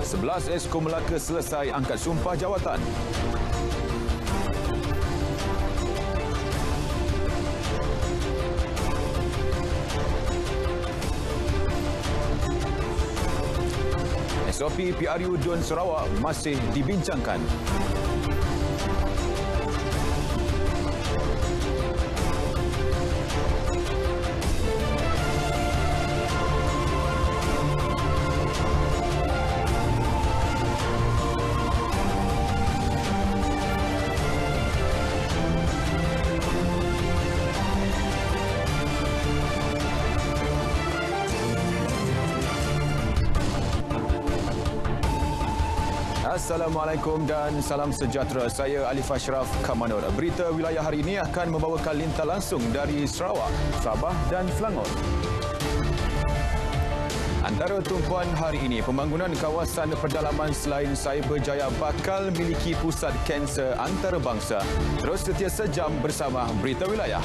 11 Esko Melaka selesai angkat sumpah jawatan. SOP PRU Dun Sarawak masih dibincangkan. Assalamualaikum dan salam sejahtera. Saya Alif Ashraf Kamanur. Berita wilayah hari ini akan membawakan lintas langsung dari Sarawak, Sabah dan Selangor. Antara tumpuan hari ini, pembangunan kawasan perdalaman selain Cyberjaya bakal miliki pusat kanser antarabangsa. Terus setia sejam bersama Berita Wilayah.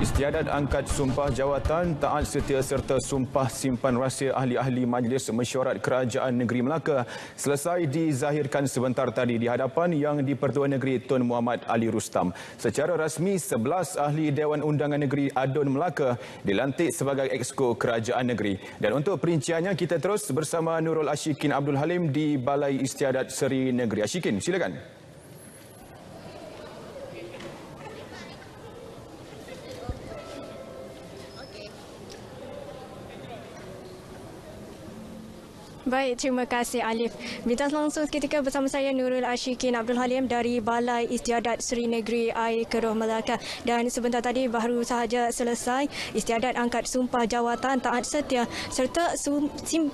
Istiadat angkat sumpah jawatan, taat setia serta sumpah simpan rahsia ahli-ahli Majlis Mesyuarat Kerajaan Negeri Melaka selesai dizahirkan sebentar tadi di hadapan Yang di-Pertua Negeri Tun Muhammad Ali Rustam. Secara rasmi, 11 ahli Dewan Undangan Negeri Adun Melaka dilantik sebagai Exco Kerajaan Negeri. Dan untuk perinciannya, kita terus bersama Nurul Ashikin Abdul Halim di Balai Istiadat Seri Negeri. Ashikin, silakan. Baik, terima kasih Alif. Berita langsung seketika bersama saya Nurul Ashikin Abdul Halim dari Balai Istiadat Seri Negeri Air Keroh Melaka. Dan sebentar tadi baru sahaja selesai istiadat angkat sumpah jawatan taat setia serta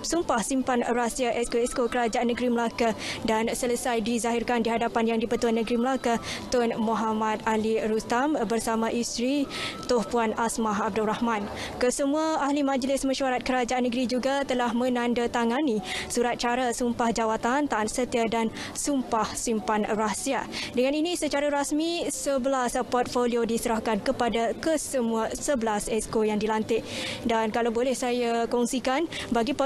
sumpah simpan rahsia Exco Kerajaan Negeri Melaka dan selesai dizahirkan di hadapan Yang di-Pertua Negeri Melaka Tun Muhammad Ali Rustam bersama isteri Tuh Puan Asmah Abdul Rahman. Kesemua ahli Majlis Mesyuarat Kerajaan Negeri juga telah menandatangani surat cara sumpah jawatan, taat setia dan sumpah simpan rahsia. Dengan ini secara rasmi 11 portfolio diserahkan kepada kesemua 11 Exco yang dilantik. Dan kalau boleh saya kongsikan, bagi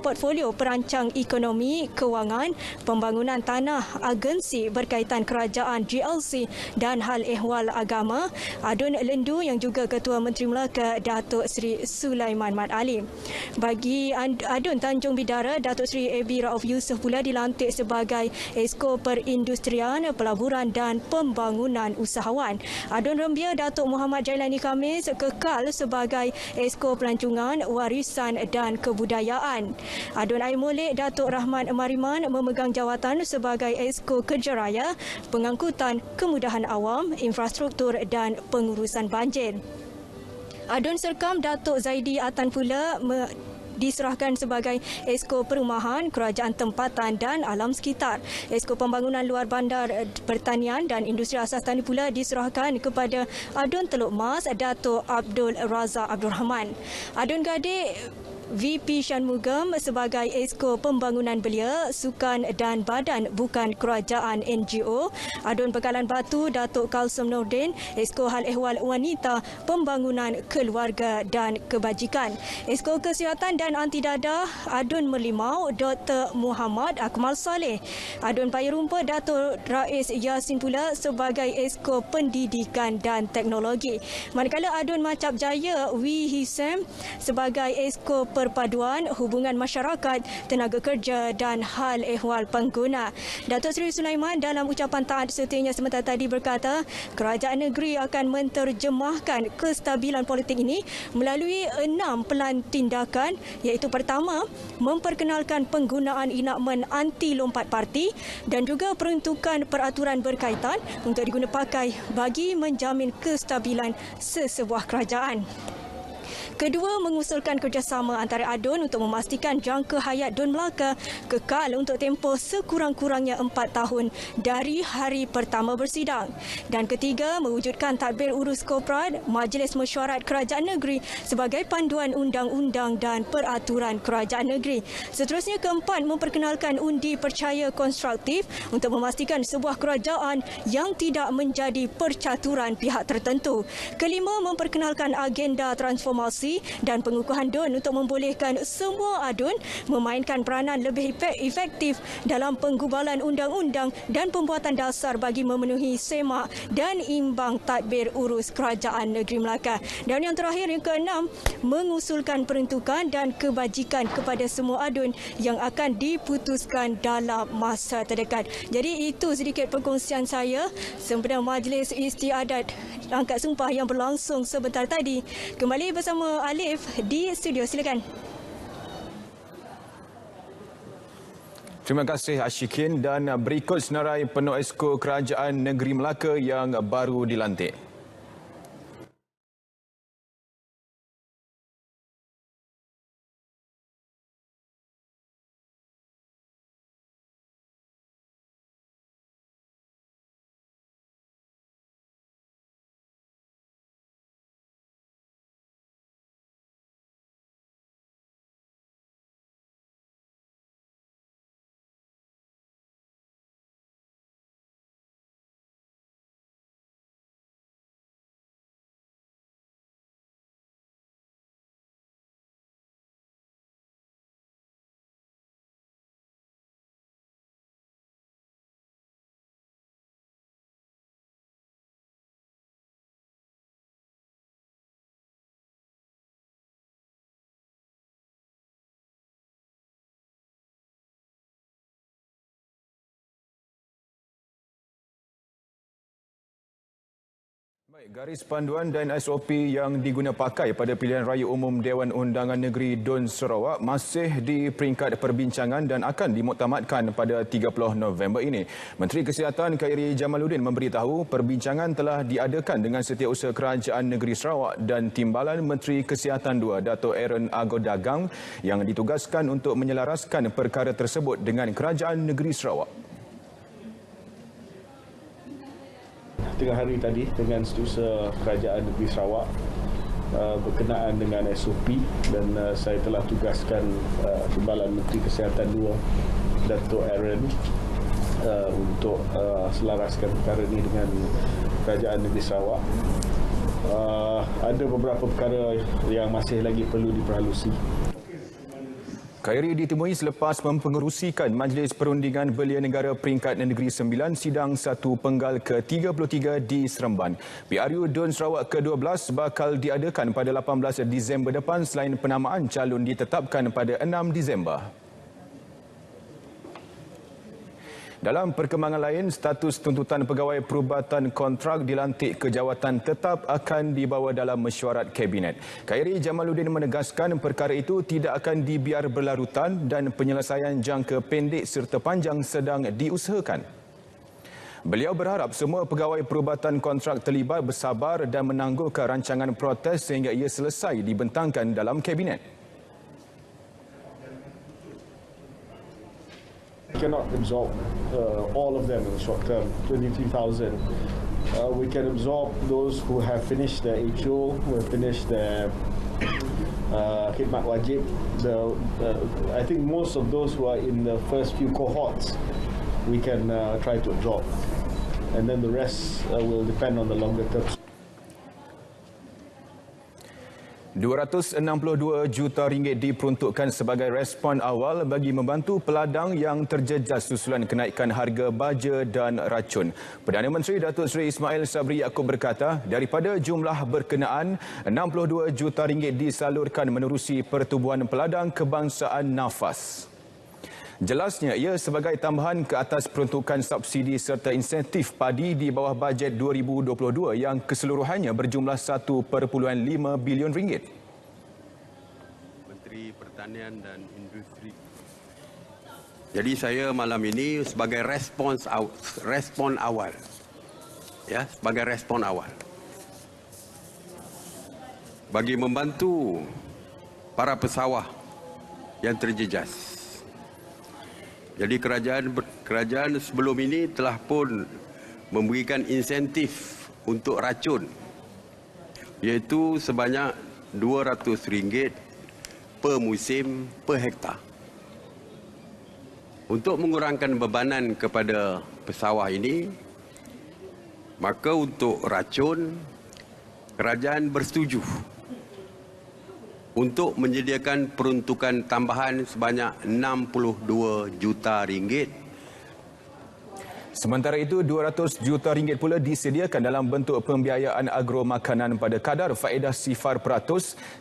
portfolio perancang ekonomi, kewangan, pembangunan tanah, agensi berkaitan kerajaan GLC dan hal ehwal agama, Adun Lendu yang juga Ketua Menteri Melaka Datuk Seri Sulaiman Mat Ali. Bagi Adun Tanjung Bidara, Datuk Seri A.B. Rauf Yusof pula dilantik sebagai Exco Perindustrian, Pelaburan dan Pembangunan Usahawan. Adun Rembia, Datuk Muhammad Jailani Khamis kekal sebagai Exco Pelancongan, Warisan dan Kebudayaan. Adun Air Molek, Datuk Rahman Mariman memegang jawatan sebagai Exco Kerja Raya, Pengangkutan, Kemudahan Awam, Infrastruktur dan Pengurusan Banjir. Adun Serkam, Datuk Zaidi Atan pula diserahkan sebagai Exco Perumahan, Kerajaan Tempatan dan Alam Sekitar. Exco Pembangunan Luar Bandar, Pertanian dan Industri Asas Tani pula diserahkan kepada Adun Teluk Mas, Datuk Abdul Razak Abdul Rahman. Adun Gadik VP Shanmugam sebagai Exco Pembangunan Belia, Sukan dan Badan Bukan Kerajaan NGO. Adun Bekalan Batu, Datuk Kalsum Nordin, Exco Hal Ehwal Wanita, Pembangunan Keluarga dan Kebajikan. Exco Kesihatan dan Anti Dadah, Adun Merlimau, Dr. Muhammad Akmal Saleh. Adun Paya Rumput, Datuk Rais Yasin pula sebagai Exco Pendidikan dan Teknologi. Manakala Adun Macap Jaya, Wee Hisam sebagai Exco Perpaduan, Hubungan Masyarakat, Tenaga Kerja dan Hal Ehwal Pengguna. Datuk Seri Sulaiman dalam ucapan taat setianya sebentar tadi berkata, kerajaan negeri akan menterjemahkan kestabilan politik ini melalui 6 pelan tindakan, iaitu pertama, memperkenalkan penggunaan enakmen anti lompat parti dan juga peruntukan peraturan berkaitan untuk diguna pakai bagi menjamin kestabilan sesebuah kerajaan. Kedua, mengusulkan kerjasama antara ADUN untuk memastikan jangka hayat Dun Melaka kekal untuk tempoh sekurang-kurangnya 4 tahun dari hari pertama bersidang. Dan ketiga, mewujudkan tadbir urus korporat Majlis Mesyuarat Kerajaan Negeri sebagai panduan undang-undang dan peraturan kerajaan negeri. Seterusnya, keempat, memperkenalkan undi percaya konstruktif untuk memastikan sebuah kerajaan yang tidak menjadi percaturan pihak tertentu. Kelima, memperkenalkan agenda transformasi dan pengukuhan DUN untuk membolehkan semua ADUN memainkan peranan lebih efektif dalam penggubalan undang-undang dan pembuatan dasar bagi memenuhi semak dan imbang tadbir urus kerajaan negeri Melaka. Dan yang terakhir, yang keenam, mengusulkan peruntukan dan kebajikan kepada semua ADUN yang akan diputuskan dalam masa terdekat. Jadi itu sedikit perkongsian saya sempena Majlis Istiadat Angkat Sumpah yang berlangsung sebentar tadi. Kembali bersama Alif di studio, silakan. Terima kasih Ashikin, dan berikut senarai penuh Exco Kerajaan Negeri Melaka yang baru dilantik. Baik, garis panduan dan SOP yang diguna pakai pada pilihan raya umum Dewan Undangan Negeri Dun Sarawak masih di peringkat perbincangan dan akan dimuktamadkan pada 30 November ini. Menteri Kesihatan Khairi Jamaluddin memberitahu perbincangan telah diadakan dengan Setiausaha Kerajaan Negeri Sarawak dan Timbalan Menteri Kesihatan 2, Dato' Aaron Agodagang, yang ditugaskan untuk menyelaraskan perkara tersebut dengan Kerajaan Negeri Sarawak. Tengah hari tadi dengan Setiausaha Kerajaan Negeri Sarawak berkenaan dengan SOP, dan saya telah tugaskan Timbalan Menteri Kesihatan 2, Dato' Aaron, untuk selaraskan perkara ini dengan Kerajaan Negeri Sarawak. Ada beberapa perkara yang masih lagi perlu diperhalusi. Khairi ditemui selepas mempengerusikan Majlis Perundingan Belia Negara Peringkat Negeri 9 Sidang 1 Penggal ke-33 di Seremban. PRU Dun Sarawak ke-12 bakal diadakan pada 18 Disember depan selain penamaan calon ditetapkan pada 6 Disember. Dalam perkembangan lain, status tuntutan pegawai perubatan kontrak dilantik ke jawatan tetap akan dibawa dalam mesyuarat Kabinet. Khairi Jamaluddin menegaskan perkara itu tidak akan dibiar berlarutan dan penyelesaian jangka pendek serta panjang sedang diusahakan. Beliau berharap semua pegawai perubatan kontrak terlibat bersabar dan menangguhkan rancangan protes sehingga ia selesai dibentangkan dalam Kabinet. Cannot absorb all of them in the short term, 23,000. We can absorb those who have finished their HO, who have finished their khidmat wajib. I think most of those who are in the first few cohorts, we can try to absorb. And then the rest will depend on the longer term. RM262 juta diperuntukkan sebagai respon awal bagi membantu peladang yang terjejas susulan kenaikan harga baja dan racun. Perdana Menteri Datuk Seri Ismail Sabri Yaakob berkata, daripada jumlah berkenaan, RM62 juta disalurkan menerusi pertubuhan peladang kebangsaan Nafas. Jelasnya, ia sebagai tambahan ke atas peruntukan subsidi serta insentif padi di bawah bajet 2022 yang keseluruhannya berjumlah RM1.5 bilion. Menteri Pertanian dan Industri. Jadi saya malam ini sebagai respon awal. Ya, sebagai respon awal. bagi membantu para pesawah yang terjejas. Jadi kerajaan sebelum ini telah pun memberikan insentif untuk racun, iaitu sebanyak RM200 per musim per hektar. Untuk mengurangkan bebanan kepada pesawah ini, maka untuk racun, kerajaan bersetuju untuk menyediakan peruntukan tambahan sebanyak RM62 juta. Sementara itu, RM200 juta pula disediakan dalam bentuk pembiayaan agro makanan pada kadar faedah 0%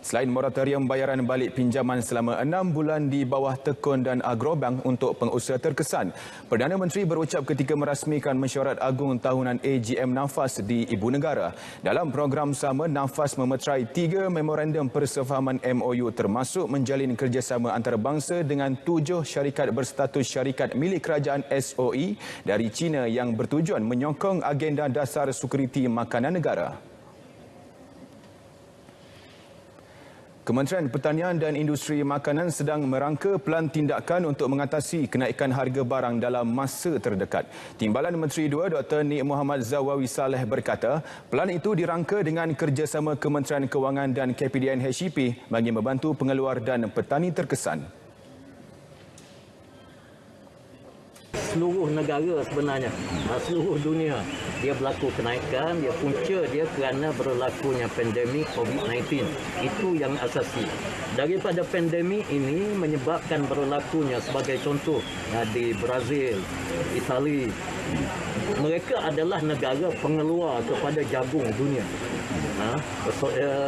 selain moratorium bayaran balik pinjaman selama 6 bulan di bawah tekun dan agrobank untuk pengusaha terkesan. Perdana Menteri berucap ketika merasmikan mesyuarat agung tahunan AGM NAFAS di Ibu Negara. Dalam program sama, NAFAS memeterai 3 memorandum persefahaman MOU termasuk menjalin kerjasama antarabangsa dengan 7 syarikat berstatus syarikat milik kerajaan SOE dari China yang bertujuan menyokong agenda dasar sekuriti makanan negara. Kementerian Pertanian dan Industri Makanan sedang merangka pelan tindakan untuk mengatasi kenaikan harga barang dalam masa terdekat. Timbalan Menteri 2 Dr. Nik Muhammad Zawawi Saleh berkata, pelan itu dirangka dengan kerjasama Kementerian Kewangan dan KPDN HEP bagi membantu pengeluar dan petani terkesan. Seluruh negara sebenarnya, seluruh dunia, dia berlaku kenaikan, dia punca dia kerana berlakunya pandemik COVID-19. Itu yang asasi. Daripada pandemik ini menyebabkan berlakunya sebagai contoh di Brazil, Itali. Mereka adalah negara pengeluar kepada jagung dunia.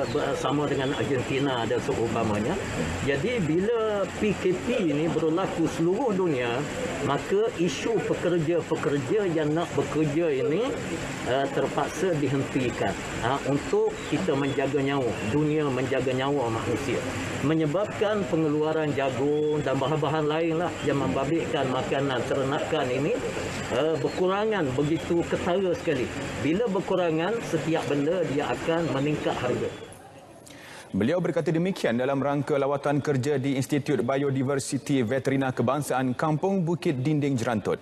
Bersama dengan Argentina dan seumpamanya. Jadi bila PKP ini berlaku seluruh dunia, maka isu pekerja-pekerja yang nak bekerja ini terpaksa dihentikan untuk kita menjaga nyawa, dunia menjaga nyawa manusia. Menyebabkan pengeluaran jagung dan bahan-bahan lainlah yang membabitkan makanan ternakan ini berkurangan begitu ketara sekali. Bila berkurangan, setiap benda dia akan meningkat harga. Beliau berkata demikian dalam rangka lawatan kerja di Institut Biodiversiti Veterina Kebangsaan Kampung Bukit Dinding Jerantut.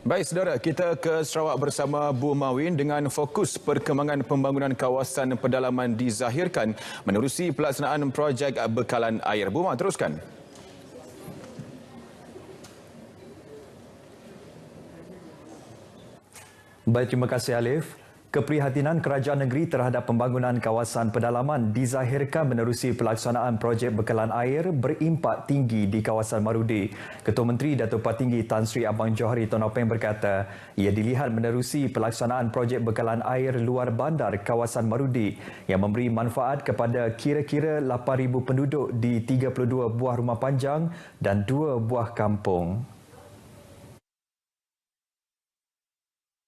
Baik saudara, kita ke Sarawak bersama Bu Mawin dengan fokus perkembangan pembangunan kawasan pedalaman dizahirkan menerusi pelaksanaan projek bekalan air. Bu Ma, teruskan. Baik, terima kasih Alif. Keprihatinan Kerajaan Negeri terhadap pembangunan kawasan pedalaman dizahirkan menerusi pelaksanaan projek bekalan air berimpak tinggi di kawasan Marudi. Ketua Menteri Datuk Patinggi Tan Sri Abang Johari Tonopeng berkata, ia dilihat menerusi pelaksanaan projek bekalan air luar bandar kawasan Marudi yang memberi manfaat kepada kira-kira 8,000 penduduk di 32 buah rumah panjang dan 2 buah kampung.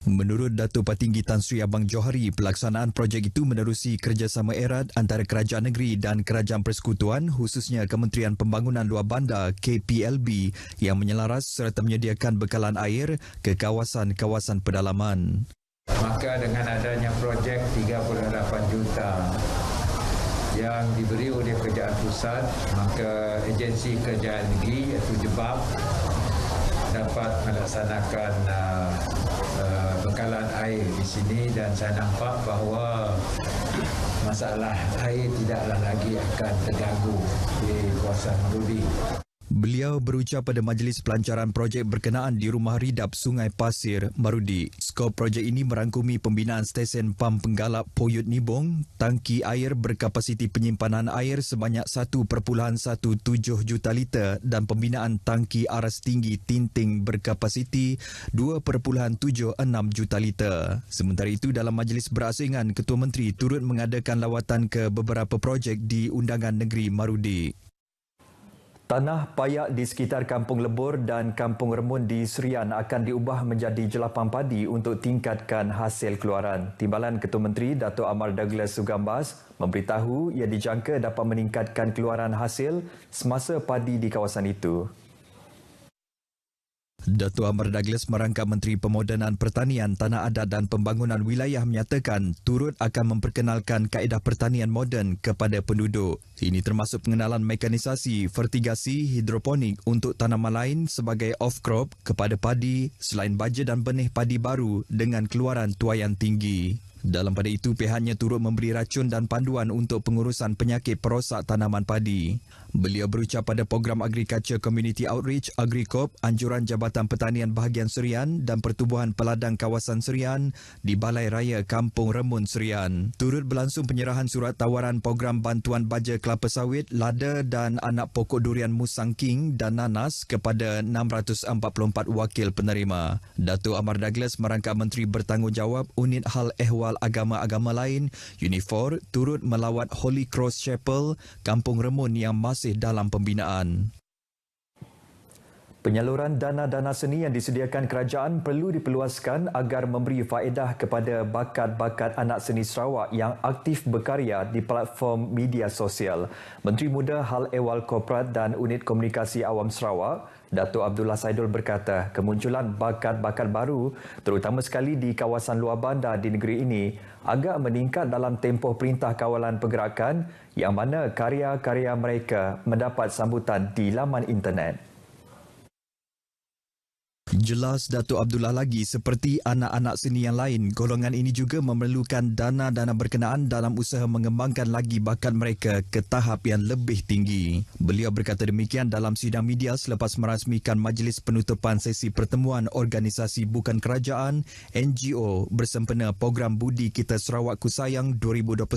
Menurut Datuk Patinggi Tan Sri Abang Johari, pelaksanaan projek itu menerusi kerjasama erat antara Kerajaan Negeri dan Kerajaan Persekutuan, khususnya Kementerian Pembangunan Luar Bandar KPLB yang menyelaras serta menyediakan bekalan air ke kawasan-kawasan pedalaman. Maka dengan adanya projek 38 juta yang diberi oleh Kerajaan Pusat, maka agensi Kerajaan Negeri iaitu JEBAP dapat melaksanakan bekalan air di sini dan saya nampak bahawa masalah air tidaklah lagi akan terganggu di kawasan Marudi. Beliau berucap pada majlis pelancaran projek berkenaan di Rumah Ridap Sungai Pasir, Marudi. Skop projek ini merangkumi pembinaan stesen pam penggalap Poyut Nibong, tangki air berkapasiti penyimpanan air sebanyak 1.17 juta liter dan pembinaan tangki aras tinggi Tinting berkapasiti 2.76 juta liter. Sementara itu, dalam majlis berasingan, Ketua Menteri turut mengadakan lawatan ke beberapa projek di Undangan Negeri Marudi. Tanah payak di sekitar Kampung Lebur dan Kampung Remun di Serian akan diubah menjadi jelapan padi untuk tingkatkan hasil keluaran. Timbalan Ketua Menteri Dato' Amar Douglas Sugambas memberitahu ia dijangka dapat meningkatkan keluaran hasil semasa padi di kawasan itu. Datuk Amar Douglas merangkap Menteri Pemodenan Pertanian, Tanah Adat dan Pembangunan Wilayah menyatakan turut akan memperkenalkan kaedah pertanian moden kepada penduduk. Ini termasuk pengenalan mekanisasi, fertigasi, hidroponik untuk tanaman lain sebagai off-crop kepada padi selain baja dan benih padi baru dengan keluaran tuaian tinggi. Dalam pada itu, pihaknya turut memberi racun dan panduan untuk pengurusan penyakit perosak tanaman padi. Beliau berucap pada program Agriculture Community Outreach AgriCorp anjuran Jabatan Pertanian Bahagian Serian dan Pertubuhan Peladang Kawasan Serian di Balai Raya Kampung Remun Serian. Turut berlangsung penyerahan surat tawaran program bantuan baja kelapa sawit, lada dan anak pokok durian musangking dan nanas kepada 644 wakil penerima. Datuk Amar Douglas merangkap Menteri Bertanggungjawab Unit Hal Ehwal Agama-agama lain, UNIFOR, turut melawat Holy Cross Chapel, Kampung Remun yang masih dalam pembinaan. Penyaluran dana-dana seni yang disediakan kerajaan perlu diperluaskan agar memberi faedah kepada bakat-bakat anak seni Sarawak yang aktif berkarya di platform media sosial. Menteri Muda Hal Ehwal Korporat dan Unit Komunikasi Awam Sarawak, Datuk Abdullah Saidul berkata kemunculan bakat-bakat baru terutama sekali di kawasan luar bandar di negeri ini agak meningkat dalam tempoh Perintah Kawalan Pergerakan yang mana karya-karya mereka mendapat sambutan di laman internet. Jelas Datuk Abdullah lagi seperti anak-anak seni yang lain, golongan ini juga memerlukan dana-dana berkenaan dalam usaha mengembangkan lagi bakat mereka ke tahap yang lebih tinggi. Beliau berkata demikian dalam sidang media selepas merasmikan majlis penutupan sesi pertemuan organisasi bukan kerajaan NGO bersempena program Budi Kita Sarawak Ku Sayang 2021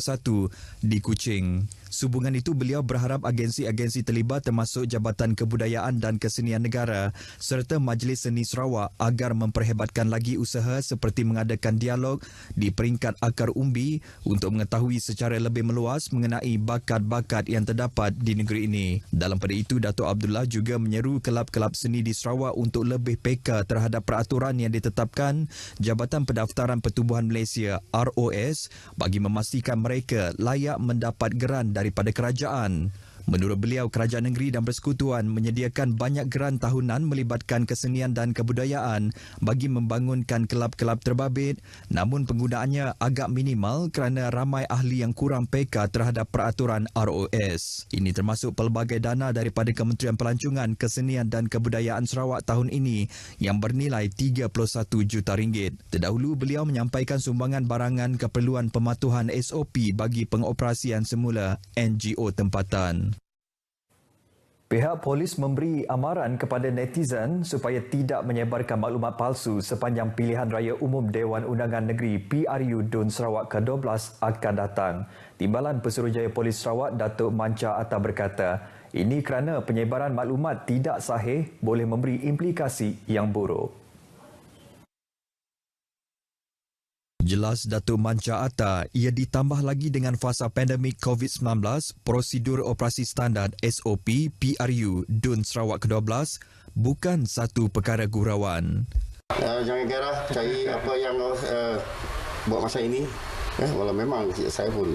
di Kuching. Sehubungan itu, beliau berharap agensi-agensi terlibat termasuk Jabatan Kebudayaan dan Kesenian Negara serta Majlis Seni Sarawak agar memperhebatkan lagi usaha seperti mengadakan dialog di peringkat akar umbi untuk mengetahui secara lebih meluas mengenai bakat-bakat yang terdapat di negeri ini. Dalam pada itu, Datuk Abdullah juga menyeru kelab-kelab seni di Sarawak untuk lebih peka terhadap peraturan yang ditetapkan Jabatan Pendaftaran Pertubuhan Malaysia ROS bagi memastikan mereka layak mendapat geran daripada kerajaan. Menurut beliau, kerajaan negeri dan persekutuan menyediakan banyak geran tahunan melibatkan kesenian dan kebudayaan bagi membangunkan kelab-kelab terbabit, namun penggunaannya agak minimal kerana ramai ahli yang kurang peka terhadap peraturan ROS. Ini termasuk pelbagai dana daripada Kementerian Pelancongan, Kesenian dan Kebudayaan Sarawak tahun ini yang bernilai RM31 juta. Terdahulu, beliau menyampaikan sumbangan barangan keperluan pematuhan SOP bagi pengoperasian semula NGO tempatan. Pihak polis memberi amaran kepada netizen supaya tidak menyebarkan maklumat palsu sepanjang pilihan raya umum Dewan Undangan Negeri PRU DUN Sarawak ke-12 akan datang. Timbalan Pesuruhjaya Polis Sarawak Datuk Manca Atta berkata, ini kerana penyebaran maklumat tidak sahih boleh memberi implikasi yang buruk. Jelas Datuk Manca Atta, ia ditambah lagi dengan fasa pandemik COVID-19, prosedur operasi standard SOP PRU DUN Sarawak ke-12 bukan satu perkara gurauan. Jangan gerah cari apa yang buat masa ini. Walau memang saya pun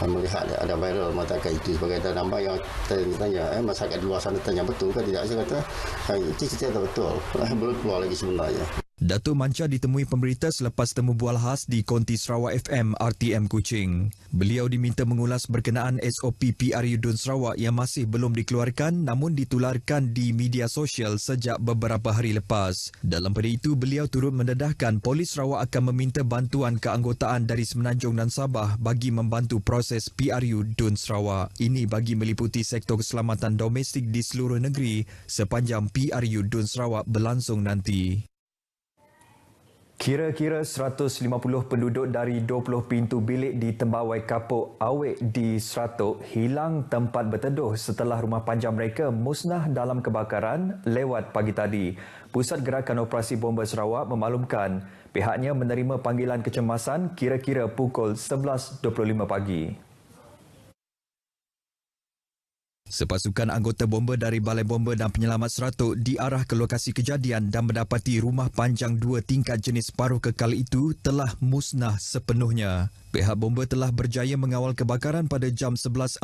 melihat ada viral mengatakan itu sebagai dana yang tanya masyarakat di luar sana tanya betul ke tidak. Saya kata itu cerita betul. Belum keluar lagi sebenarnya. Datuk Manca ditemui pemberita selepas temu bual khas di Konti Sarawak FM RTM Kuching. Beliau diminta mengulas berkenaan SOP PRU DUN Sarawak yang masih belum dikeluarkan namun ditularkan di media sosial sejak beberapa hari lepas. Dalam pada itu, beliau turut mendedahkan Polis Sarawak akan meminta bantuan keanggotaan dari Semenanjung dan Sabah bagi membantu proses PRU DUN Sarawak. Ini bagi meliputi sektor keselamatan domestik di seluruh negeri sepanjang PRU DUN Sarawak berlangsung nanti. Kira-kira 150 penduduk dari 20 pintu bilik di Tembawai Kapuk Awek di Seratuk hilang tempat berteduh setelah rumah panjang mereka musnah dalam kebakaran lewat pagi tadi. Pusat Gerakan Operasi Bomba Sarawak memaklumkan pihaknya menerima panggilan kecemasan kira-kira pukul 11.25 pagi. Sepasukan anggota bomba dari Balai Bomba dan Penyelamat Seratuk diarah ke lokasi kejadian dan mendapati rumah panjang 2 tingkat jenis paruh kekal itu telah musnah sepenuhnya. Pihak bomba telah berjaya mengawal kebakaran pada jam 11.47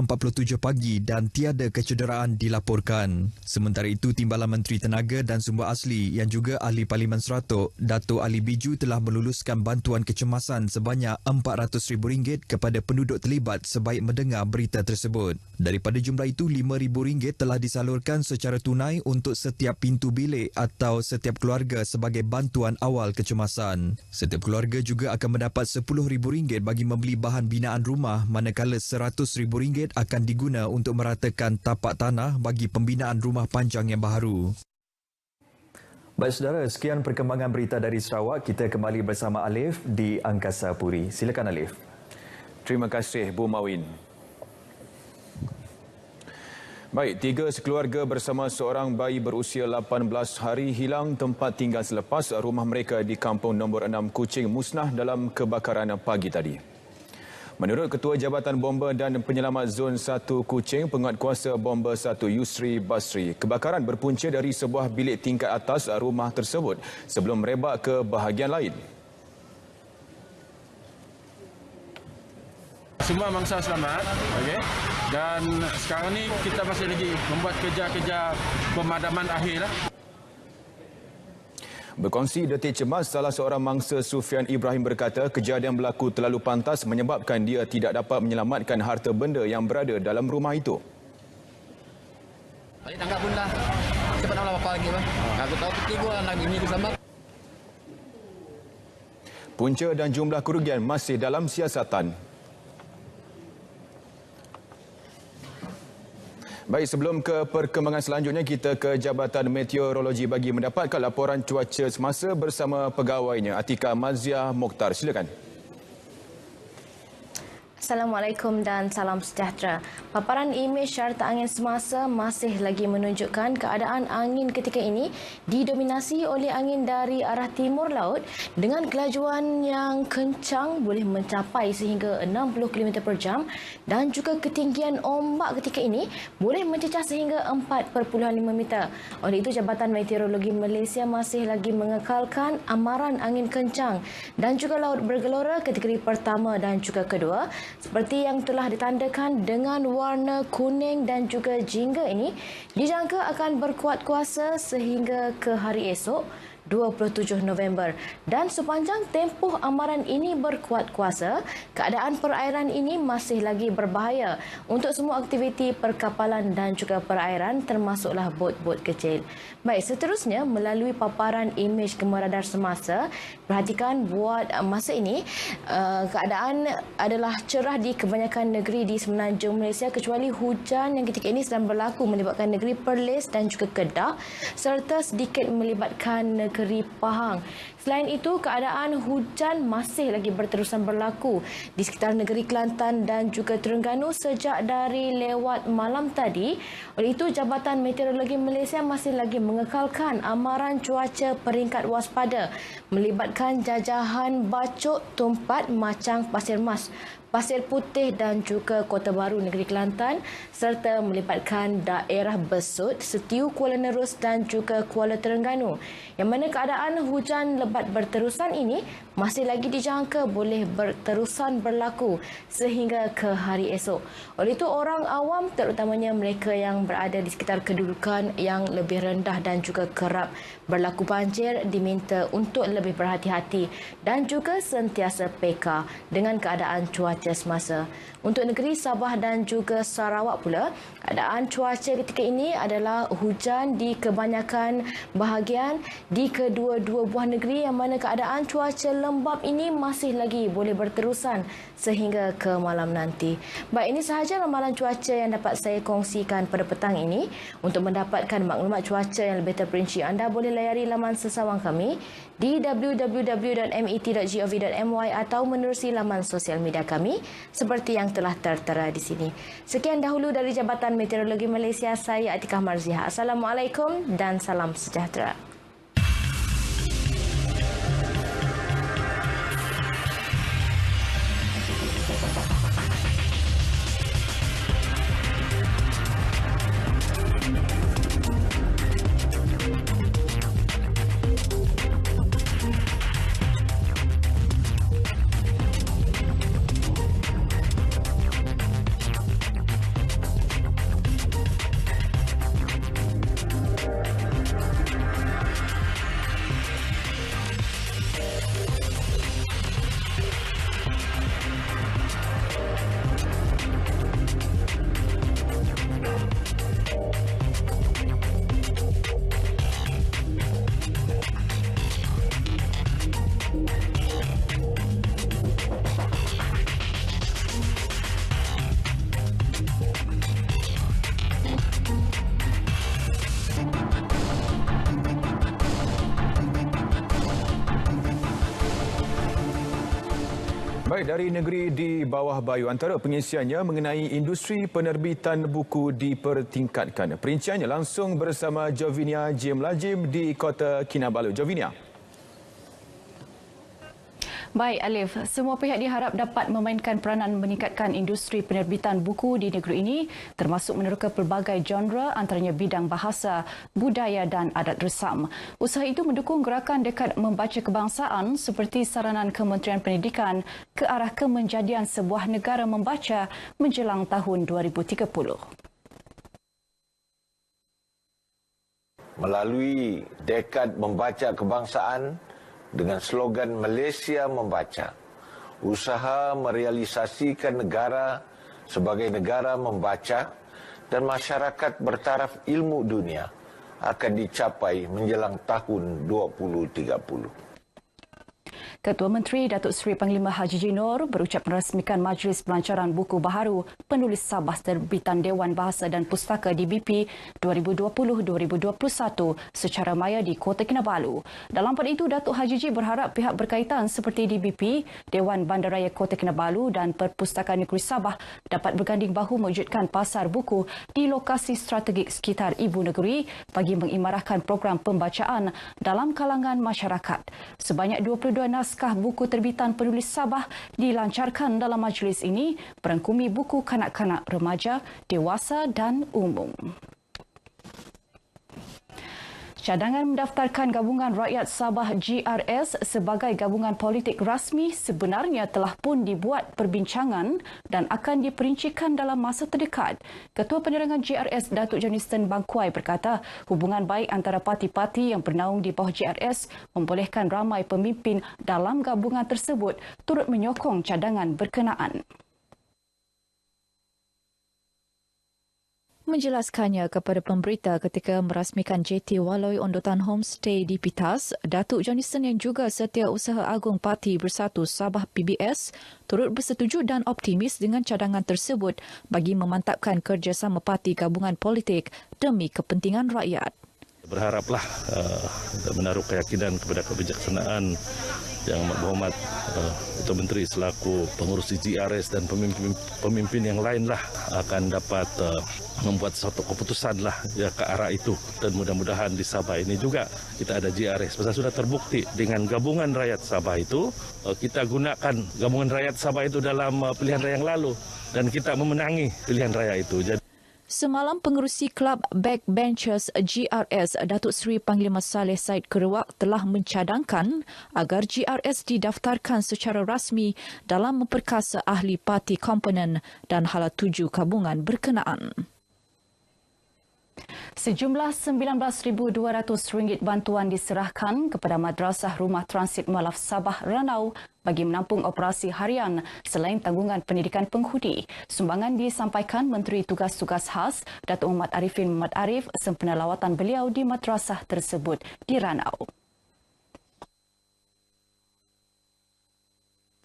pagi dan tiada kecederaan dilaporkan. Sementara itu, Timbalan Menteri Tenaga dan Sumber Asli yang juga Ahli Parlimen Seratuk, Dato' Ali Biju telah meluluskan bantuan kecemasan sebanyak RM400,000 kepada penduduk terlibat sebaik mendengar berita tersebut. Daripada jumlah itu, RM5,000 telah disalurkan secara tunai untuk setiap pintu bilik atau setiap keluarga sebagai bantuan awal kecemasan. Setiap keluarga juga akan mendapat RM10,000 bagi membeli bahan binaan rumah, manakala RM100,000 akan diguna untuk meratakan tapak tanah bagi pembinaan rumah panjang yang baharu. Baik saudara, sekian perkembangan berita dari Sarawak. Kita kembali bersama Alif di Angkasa Puri. Silakan Alif. Terima kasih Bu Mawin. Baik, 3 sekeluarga bersama seorang bayi berusia 18 hari hilang tempat tinggal selepas rumah mereka di kampung nombor 6 Kuching musnah dalam kebakaran pagi tadi. Menurut Ketua Jabatan Bomba dan Penyelamat Zon 1 Kuching, Penguatkuasa Bomba 1 Yusri Basri, kebakaran berpunca dari sebuah bilik tingkat atas rumah tersebut sebelum merebak ke bahagian lain. Semua mangsa selamat, okey. Dan sekarang ni kita masih lagi membuat kerja-kerja pemadaman akhir lah. Berkongsi detik cemas, salah seorang mangsa Sufian Ibrahim berkata kejadian berlaku terlalu pantas menyebabkan dia tidak dapat menyelamatkan harta benda yang berada dalam rumah itu. Balik tangkap pun lah. Cepat nak apa lagi bah. Aku tahu ketiga lah lagi ni bersama. Punca dan jumlah kerugian masih dalam siasatan. Baik, sebelum ke perkembangan selanjutnya, kita ke Jabatan Meteorologi bagi mendapatkan laporan cuaca semasa bersama pegawainya, Atika Maziah Mokhtar. Silakan. Assalamualaikum dan salam sejahtera. Paparan imej syarta angin semasa masih lagi menunjukkan keadaan angin ketika ini didominasi oleh angin dari arah timur laut dengan kelajuan yang kencang boleh mencapai sehingga 60 km per jam dan juga ketinggian ombak ketika ini boleh mencecah sehingga 4.5 meter. Oleh itu, Jabatan Meteorologi Malaysia masih lagi mengekalkan amaran angin kencang dan juga laut bergelora kategori pertama dan juga kedua, seperti yang telah ditandakan dengan warna kuning dan juga jingga ini dijangka akan berkuat kuasa sehingga ke hari esok 27 November dan sepanjang tempoh amaran ini berkuat kuasa, keadaan perairan ini masih lagi berbahaya untuk semua aktiviti perkapalan dan juga perairan termasuklah bot-bot kecil. Baik, seterusnya melalui paparan imej gempa radar semasa, perhatikan buat masa ini keadaan adalah cerah di kebanyakan negeri di semenanjung Malaysia kecuali hujan yang ketika ini sedang berlaku melibatkan negeri Perlis dan juga Kedah serta sedikit melibatkan negeri Pahang. Selain itu, keadaan hujan masih lagi berterusan berlaku di sekitar negeri Kelantan dan juga Terengganu sejak dari lewat malam tadi. Oleh itu, Jabatan Meteorologi Malaysia masih lagi mengekalkan amaran cuaca peringkat waspada melibatkan jajahan Bacok, Tumpat, Macang, Pasir Mas, Pasir Putih dan juga Kota Baru Negeri Kelantan serta melibatkan daerah Besut, Setiu, Kuala Nerus dan juga Kuala Terengganu. Yang mana keadaan hujan lebat berterusan ini masih lagi dijangka boleh berterusan berlaku sehingga ke hari esok. Oleh itu, orang awam terutamanya mereka yang berada di sekitar kedudukan yang lebih rendah dan juga kerap berlaku banjir diminta untuk lebih berhati-hati dan juga sentiasa peka dengan keadaan cuaca semasa. Untuk negeri Sabah dan juga Sarawak pula, keadaan cuaca ketika ini adalah hujan di kebanyakan bahagian di kedua-dua buah negeri yang mana keadaan cuaca lembap ini masih lagi boleh berterusan sehingga ke malam nanti. Baik, ini sahaja ramalan cuaca yang dapat saya kongsikan pada petang ini. Untuk mendapatkan maklumat cuaca yang lebih terperinci, anda boleh layari laman sesawang kami di www.met.gov.my atau menerusi laman sosial media kami seperti yang telah tertera di sini. Sekian dahulu dari Jabatan Meteorologi Malaysia, saya Atika Maziah. Assalamualaikum dan salam sejahtera. Baik, dari negeri di bawah bayu, antara pengisiannya mengenai industri penerbitan buku dipertingkatkan. Perinciannya langsung bersama Jovinia Jim Lajim di Kota Kinabalu. Jovinia. Baik Alif, semua pihak diharap dapat memainkan peranan meningkatkan industri penerbitan buku di negeri ini termasuk meneroka pelbagai genre antaranya bidang bahasa, budaya dan adat resam. Usaha itu mendukung gerakan dekad membaca kebangsaan seperti saranan Kementerian Pendidikan ke arah kemenjadian sebuah negara membaca menjelang tahun 2030. Melalui dekad membaca kebangsaan, dengan slogan Malaysia Membaca, usaha merealisasikan negara sebagai negara membaca dan masyarakat bertaraf ilmu dunia akan dicapai menjelang tahun 2030. Ketua Menteri Datuk Seri Panglima Haji Jinor berucap merasmikan Majlis Pelancaran Buku Baharu Penulis Sabah Terbitan Dewan Bahasa dan Pustaka DBP 2020-2021 secara maya di Kota Kinabalu. Dalam pada itu, Datuk Haji Ji berharap pihak berkaitan seperti DBP, Dewan Bandaraya Kota Kinabalu dan Perpustakaan Negeri Sabah dapat berganding bahu mewujudkan pasar buku di lokasi strategik sekitar ibu negeri bagi mengimarahkan program pembacaan dalam kalangan masyarakat. Sebanyak 22 naskah buku terbitan penulis Sabah dilancarkan dalam majlis ini merangkumi buku kanak-kanak, remaja, dewasa dan umum. Cadangan mendaftarkan Gabungan Rakyat Sabah GRS sebagai gabungan politik rasmi sebenarnya telah pun dibuat perbincangan dan akan diperincikan dalam masa terdekat. Ketua Penerangan GRS Datuk Johnston Bangkuai berkata hubungan baik antara parti-parti yang bernaung di bawah GRS membolehkan ramai pemimpin dalam gabungan tersebut turut menyokong cadangan berkenaan. Menjelaskannya kepada pemberita ketika merasmikan JT Waloi Ondotan Homestay di Pitas, Datuk Johnston yang juga Setiausaha Agung Parti Bersatu Sabah PBS turut bersetuju dan optimis dengan cadangan tersebut bagi memantapkan kerjasama parti gabungan politik demi kepentingan rakyat. Berharaplah menaruh keyakinan kepada kebijaksanaan Yang Berhormat Ketua Menteri selaku pengurus GRS dan pemimpin yang lainlah akan dapat membuat suatu keputusan lah ya ke arah itu, dan mudah-mudahan di Sabah ini juga kita ada GRS. Pasal sudah terbukti dengan gabungan rakyat Sabah itu, kita gunakan gabungan rakyat Sabah itu dalam pilihan raya yang lalu dan kita memenangi pilihan raya itu. Semalam pengerusi Kelab Backbenchers GRS Datuk Seri Panglima Saleh Said Keruak telah mencadangkan agar GRS didaftarkan secara rasmi dalam memperkasa ahli parti komponen dan hala tuju gabungan berkenaan. Sejumlah RM19,200 bantuan diserahkan kepada Madrasah Rumah Transit Mualaf Sabah Ranau bagi menampung operasi harian selain tanggungan pendidikan penghudi. Sumbangan disampaikan Menteri Tugas-Tugas Khas Datuk Muhammad Arifin Muhammad Arif sempena lawatan beliau di madrasah tersebut di Ranau.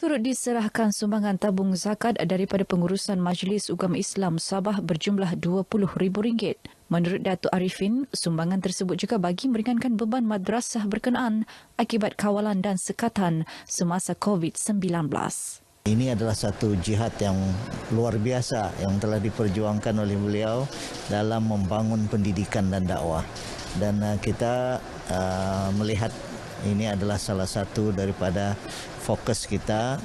Turut diserahkan sumbangan tabung zakat daripada pengurusan Majlis Ugama Islam Sabah berjumlah RM20,000. Menurut Datuk Arifin, sumbangan tersebut juga bagi meringankan beban madrasah berkenaan akibat kawalan dan sekatan semasa COVID-19. Ini adalah satu jihad yang luar biasa yang telah diperjuangkan oleh beliau dalam membangun pendidikan dan dakwah. Dan kita melihat ini adalah salah satu daripada fokus kita,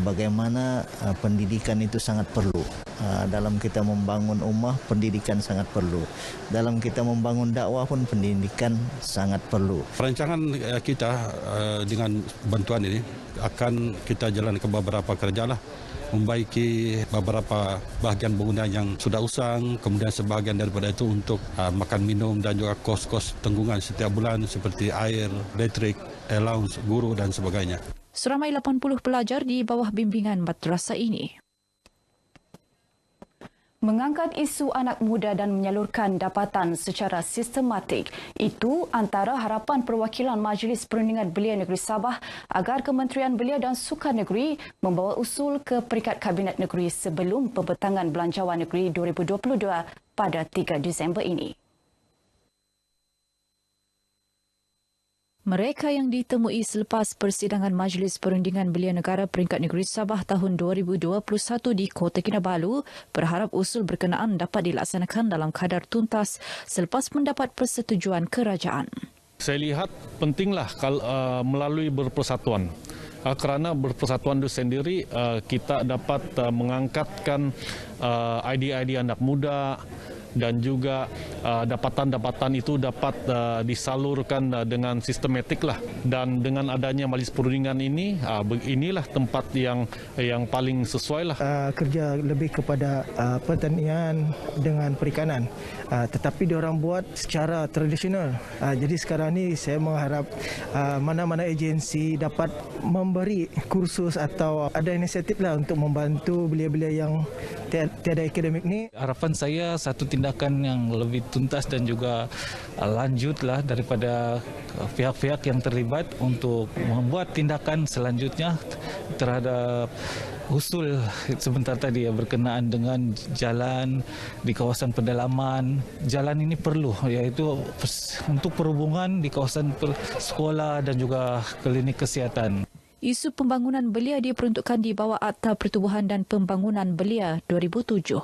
bagaimana pendidikan itu sangat perlu. Dalam kita membangun ummah, pendidikan sangat perlu. Dalam kita membangun dakwah pun pendidikan sangat perlu. Perancangan kita dengan bantuan ini akan kita jalankan ke beberapa kerja lah. Membaiki beberapa bahagian bangunan yang sudah usang, kemudian sebahagian daripada itu untuk makan minum dan juga kos-kos tanggungan setiap bulan seperti air, elektrik, allowance, guru dan sebagainya. Seramai 80 pelajar di bawah bimbingan madrasah ini mengangkat isu anak muda dan menyalurkan dapatan secara sistematik. Itu antara harapan perwakilan Majlis Perundingan Belia Negeri Sabah agar Kementerian Belia dan Sukan Negeri membawa usul ke peringkat Kabinet Negeri sebelum pembentangan Belanjawan Negeri 2022 pada 3 Disember ini. Mereka yang ditemui selepas persidangan Majlis Perundingan Belia Negara Peringkat Negeri Sabah tahun 2021 di Kota Kinabalu berharap usul berkenaan dapat dilaksanakan dalam kadar tuntas selepas mendapat persetujuan kerajaan. Saya lihat pentinglah melalui berpersatuan. Kerana berpersatuan itu sendiri kita dapat mengangkatkan idea-idea anak muda dan juga dapatan-dapatan itu dapat disalurkan dengan sistematik lah. Dan dengan adanya Majlis Perundingan ini, inilah tempat yang paling sesuai lah. Kerja lebih kepada pertanian dengan perikanan, tetapi diorang buat secara tradisional. Jadi sekarang ni saya mengharap mana-mana agensi dapat memberi kursus atau ada inisiatif lah untuk membantu belia-belia yang tiada akademik ni. Harapan saya satu tindakan yang lebih tuntas dan juga lanjutlah daripada pihak-pihak yang terlibat untuk membuat tindakan selanjutnya terhadap usul sebentar tadi berkenaan dengan jalan di kawasan pedalaman. Jalan ini perlu, iaitu untuk perhubungan di kawasan sekolah dan juga klinik kesihatan. Isu pembangunan belia diperuntukkan di bawah Akta Pertubuhan dan Pembangunan Belia 2007.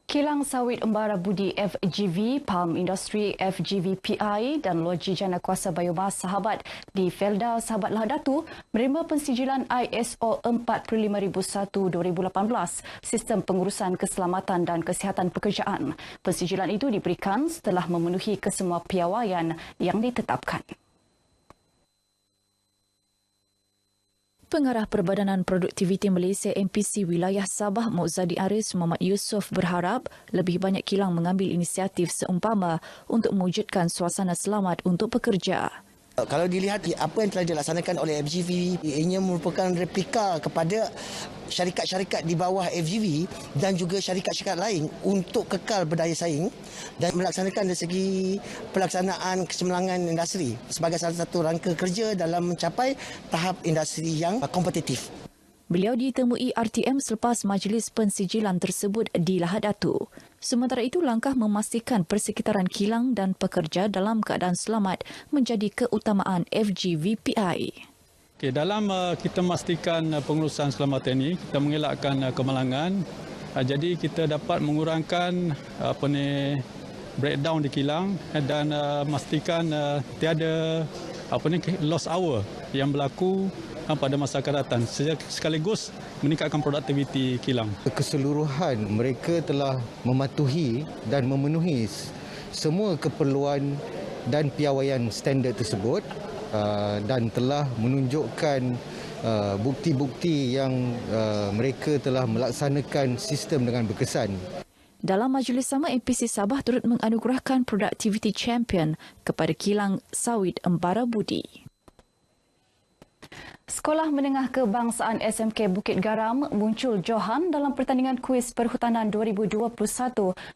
Kilang Sawit Embara Budi FGV, Palm Industri FGVPI dan Loji Jana Kuasa Biomas Sahabat di Felda Sahabat Lahadatu menerima pensijilan ISO 45001-2018 Sistem Pengurusan Keselamatan dan Kesihatan Pekerjaan. Pensijilan itu diberikan setelah memenuhi kesemua piawaian yang ditetapkan. Pengarah Perbadanan Produktiviti Malaysia MPC Wilayah Sabah Mokzadi Aris Muhammad Yusof berharap lebih banyak kilang mengambil inisiatif seumpama untuk mewujudkan suasana selamat untuk pekerja. Kalau dilihat apa yang telah dilaksanakan oleh FGV, ianya merupakan replika kepada syarikat-syarikat di bawah FGV dan juga syarikat-syarikat lain untuk kekal berdaya saing dan melaksanakan dari segi pelaksanaan kecemerlangan industri sebagai salah satu rangka kerja dalam mencapai tahap industri yang kompetitif. Beliau ditemui RTM selepas majlis pensijilan tersebut di Lahadatu. Sementara itu, langkah memastikan persekitaran kilang dan pekerja dalam keadaan selamat menjadi keutamaan FGVPI. Okay, dalam kita memastikan pengurusan keselamatan ini, kita mengelakkan kemalangan. Jadi kita dapat mengurangkan breakdown di kilang dan memastikan tiada lost hour yang berlaku pada masa akan datang, sekaligus meningkatkan produktiviti kilang. Keseluruhan mereka telah mematuhi dan memenuhi semua keperluan dan piawaian standard tersebut dan telah menunjukkan bukti-bukti yang mereka telah melaksanakan sistem dengan berkesan. Dalam majlis sama, MPC Sabah turut menganugerahkan Productivity Champion kepada Kilang Sawit Embara Budi. Sekolah Menengah Kebangsaan SMK Bukit Garam muncul johan dalam pertandingan kuis perhutanan 2021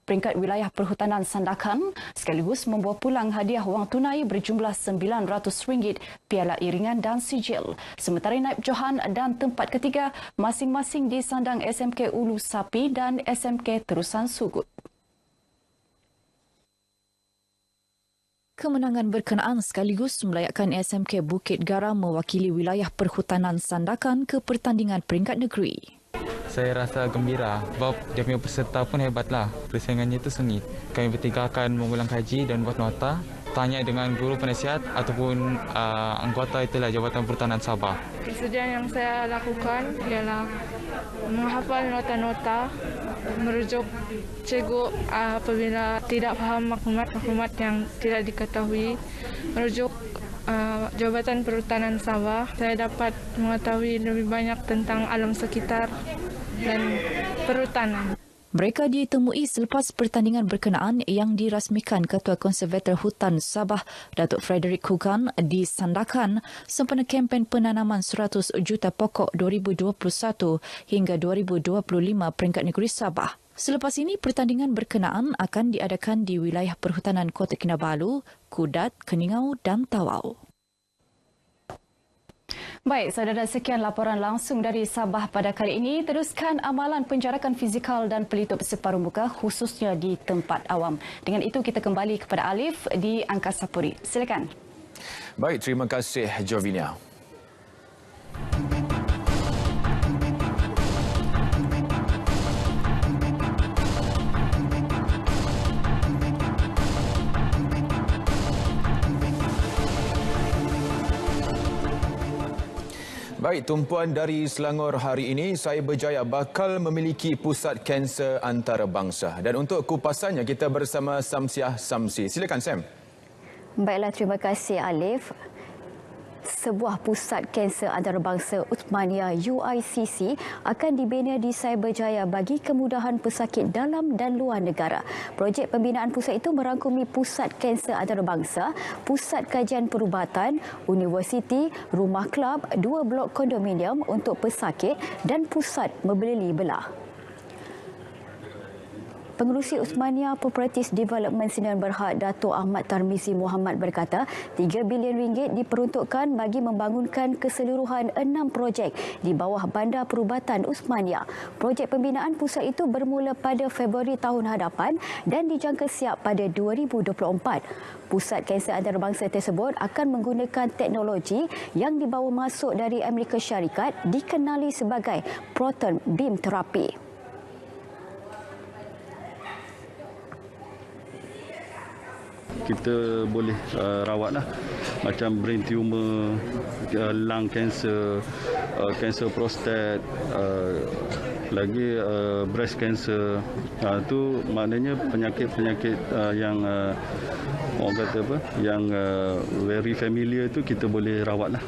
peringkat wilayah perhutanan Sandakan sekaligus membawa pulang hadiah wang tunai berjumlah RM900, piala iringan dan sijil. Sementara naib johan dan tempat ketiga masing-masing disandang SMK Ulu Sapi dan SMK Terusan Sugut. Kemenangan berkenaan sekaligus melayakkan SMK Bukit Garam mewakili wilayah perhutanan Sandakan ke pertandingan peringkat negeri. Saya rasa gembira sebab dia punya peserta pun hebatlah. Persaingannya itu sengit. Kami bertiga akan mengulang kaji dan buat nota, tanya dengan guru penasihat ataupun anggota itulah Jabatan Perhutanan Sabah. Persediaan yang saya lakukan ialah menghafal nota-nota, merujuk cikgu apabila tidak faham maklumat yang tidak diketahui, merujuk Jabatan Perhutanan Sabah. Saya dapat mengetahui lebih banyak tentang alam sekitar dan perhutanan. Mereka ditemui selepas pertandingan berkenaan yang dirasmikan Ketua Konservator Hutan Sabah, Datuk Frederick Kugan di Sandakan sempena kempen penanaman 100 juta pokok 2021 hingga 2025 peringkat negeri Sabah. Selepas ini, pertandingan berkenaan akan diadakan di wilayah perhutanan Kota Kinabalu, Kudat, Keningau dan Tawau. Baik, saudara, sekian laporan langsung dari Sabah pada kali ini. Teruskan amalan penjarakan fizikal dan pelitup separuh muka khususnya di tempat awam. Dengan itu kita kembali kepada Alif di Angkasa Puri. Silakan. Baik, terima kasih Jovinia. Baik, tumpuan dari Selangor hari ini, Cyberjaya bakal memiliki pusat kanser antarabangsa. Dan untuk kupasannya, kita bersama Samsiah Samsi. Silakan, Sam. Baiklah, terima kasih Alif. Sebuah pusat kanser antarabangsa Uthmaniyah UICC akan dibina di Cyberjaya bagi kemudahan pesakit dalam dan luar negara. Projek pembinaan pusat itu merangkumi pusat kanser antarabangsa, pusat kajian perubatan, universiti, rumah kelab, 2 blok kondominium untuk pesakit dan pusat membeli belah. Pengerusi Uthmaniyah Properties Development Sdn Bhd Dato' Ahmad Tarmizi Muhammad berkata 3 bilion ringgit diperuntukkan bagi membangunkan keseluruhan 6 projek di bawah Bandar Perubatan Uthmaniyah. Projek pembinaan pusat itu bermula pada Februari tahun hadapan dan dijangka siap pada 2024. Pusat kanser antarabangsa tersebut akan menggunakan teknologi yang dibawa masuk dari Amerika Syarikat dikenali sebagai proton beam terapi. Kita boleh rawatlah macam brain tumor, lung cancer, kanser prostat, lagi breast cancer. Itu maknanya penyakit-penyakit yang orang kata apa, yang very familiar itu kita boleh rawatlah.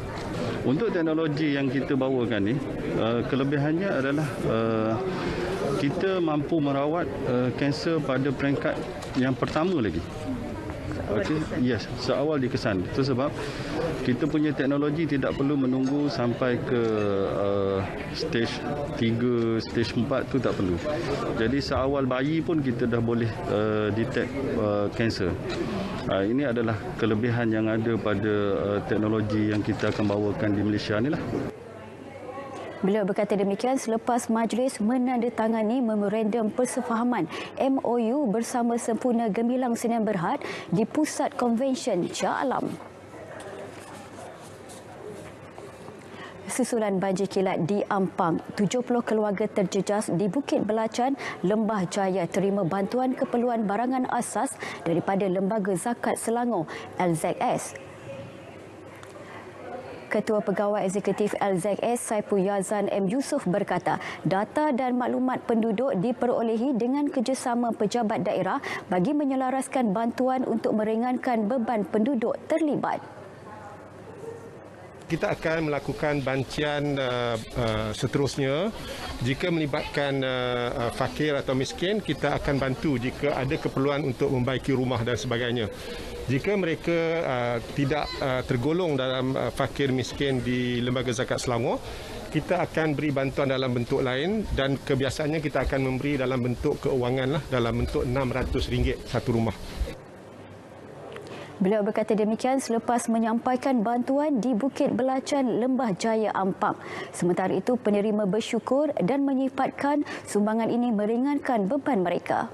Untuk teknologi yang kita bawakan ni, kelebihannya adalah kita mampu merawat kanser pada peringkat yang pertama lagi. Okey, yes, seawal dikesan. Itu sebab kita punya teknologi tidak perlu menunggu sampai ke stage 3, stage 4 tu tak perlu. Jadi seawal bayi pun kita dah boleh detect kanser. Ini adalah kelebihan yang ada pada teknologi yang kita akan bawakan di Malaysia ni lah. Beliau berkata demikian selepas majlis menandatangani memorandum persefahaman MOU bersama Sempurna Gemilang Sdn Bhd di Pusat Konvensyen Shah Alam. Susulan banjir kilat di Ampang, 70 keluarga terjejas di Bukit Belacan, Lembah Jaya terima bantuan keperluan barangan asas daripada Lembaga Zakat Selangor LZS. Ketua Pegawai Eksekutif LZS Saipul Yazan M. Yusof berkata, data dan maklumat penduduk diperolehi dengan kerjasama pejabat daerah bagi menyelaraskan bantuan untuk meringankan beban penduduk terlibat. Kita akan melakukan bancian seterusnya. Jika melibatkan fakir atau miskin, kita akan bantu jika ada keperluan untuk membaiki rumah dan sebagainya. Jika mereka tidak tergolong dalam fakir miskin di Lembaga Zakat Selangor, kita akan beri bantuan dalam bentuk lain dan kebiasaannya kita akan memberi dalam bentuk keuangan lah, dalam bentuk RM600 satu rumah. Beliau berkata demikian selepas menyampaikan bantuan di Bukit Belacan, Lembah Jaya, Ampang. Sementara itu, penerima bersyukur dan menyifatkan sumbangan ini meringankan beban mereka.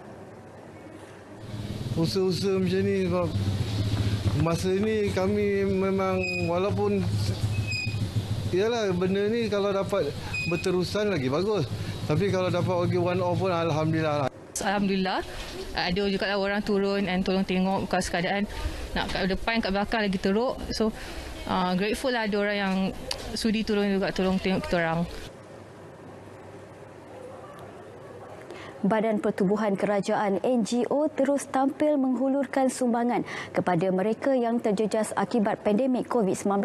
Usaha-usaha macam ni, masa ini kami memang walaupun ialah benda ni kalau dapat berterusan lagi bagus. Tapi kalau dapat bagi one off pun alhamdulillah. Alhamdulillah, ada juga orang turun dan tolong tengok bekas keadaan nak kat depan kat belakang lagi teruk. So grateful lah ada orang yang sudi turun juga tolong tengok kita orang. Badan Pertubuhan Kerajaan NGO terus tampil menghulurkan sumbangan kepada mereka yang terjejas akibat pandemik COVID-19.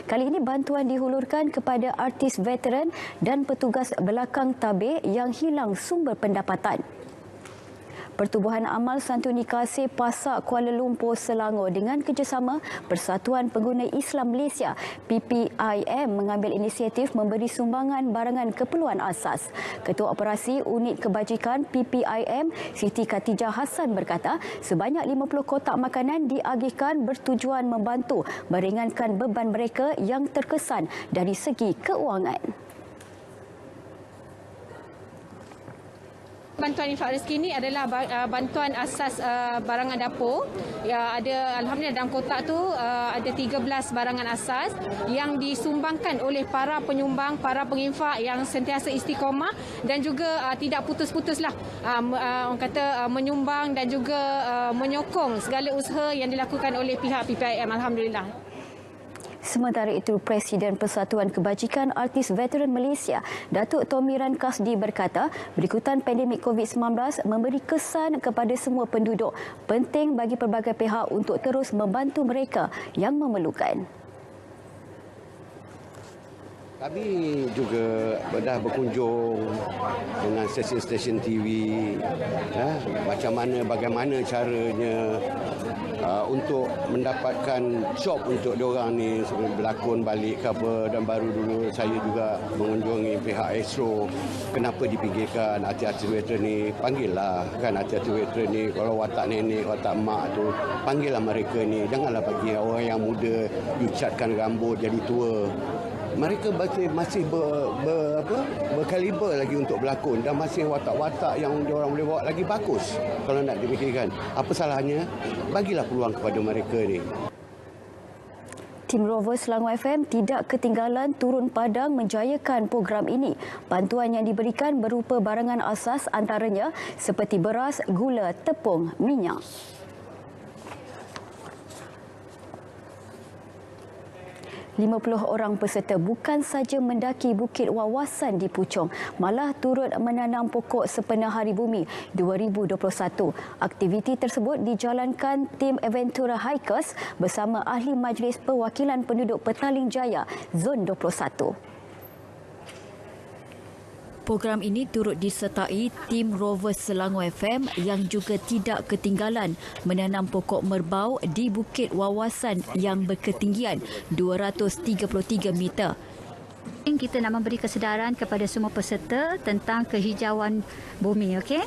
Kali ini bantuan dihulurkan kepada artis veteran dan petugas belakang tabir yang hilang sumber pendapatan. Pertubuhan Amal Santuni Kasih Pasak Kuala Lumpur, Selangor dengan kerjasama Persatuan Pengguna Islam Malaysia PPIM mengambil inisiatif memberi sumbangan barangan keperluan asas. Ketua Operasi Unit Kebajikan PPIM Siti Khatijah Hassan berkata sebanyak 50 kotak makanan diagihkan bertujuan membantu meringankan beban mereka yang terkesan dari segi keuangan. Bantuan infak rezeki ini adalah bantuan asas barangan dapur. Ya, ada alhamdulillah dalam kotak tu ada 13 barangan asas yang disumbangkan oleh para penyumbang, para penginfak yang sentiasa istiqamah dan juga tidak putus-putuslah orang kata menyumbang dan juga menyokong segala usaha yang dilakukan oleh pihak PPIM, alhamdulillah. Sementara itu, Presiden Persatuan Kebajikan Artis Veteran Malaysia, Datuk Tomiran Kasdi berkata, berikutan pandemik COVID-19 memberi kesan kepada semua penduduk. Penting bagi pelbagai pihak untuk terus membantu mereka yang memerlukan. Kami juga dah berkunjung dengan stesen-stesen TV, bagaimana caranya untuk mendapatkan job untuk diorang ni seperti berlakon balik ke apa. Dan baru dulu saya juga mengunjungi pihak Astro. Kenapa dipikirkan artis-artis veteran ni, panggillah kan artis-artis veteran ni, kalau watak nenek, watak mak tu, panggillah mereka ni. Janganlah bagi orang yang muda dicatkan rambut jadi tua. Mereka masih berkaliber lagi untuk berlakon dan masih watak-watak yang diorang boleh bawa lagi bagus. Kalau nak dipikirkan, apa salahnya? Bagilah peluang kepada mereka ni. Tim Rover Selangor FM tidak ketinggalan turun padang menjayakan program ini. Bantuan yang diberikan berupa barangan asas antaranya seperti beras, gula, tepung, minyak. 50 orang peserta bukan saja mendaki Bukit Wawasan di Puchong, malah turut menanam pokok sepenuh hari bumi 2021. Aktiviti tersebut dijalankan tim Aventura Hikers bersama Ahli Majlis Perwakilan Penduduk Petaling Jaya Zon 21. Program ini turut disertai tim Rover Selangor FM yang juga tidak ketinggalan menanam pokok merbau di Bukit Wawasan yang berketinggian 233 meter. Kita nak memberi kesedaran kepada semua peserta tentang kehijauan bumi, okey.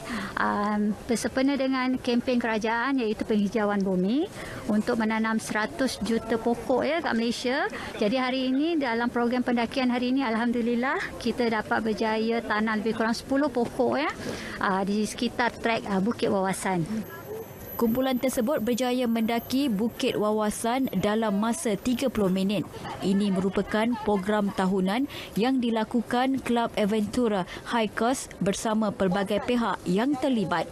Bersempena dengan kempen kerajaan iaitu penghijauan bumi untuk menanam 100 juta pokok kat Malaysia. Jadi hari ini dalam program pendakian hari ini alhamdulillah kita dapat berjaya tanam lebih kurang 10 pokok di sekitar trek Bukit Wawasan. Kumpulan tersebut berjaya mendaki Bukit Wawasan dalam masa 30 minit. Ini merupakan program tahunan yang dilakukan Kelab Aventura Hikers bersama pelbagai pihak yang terlibat.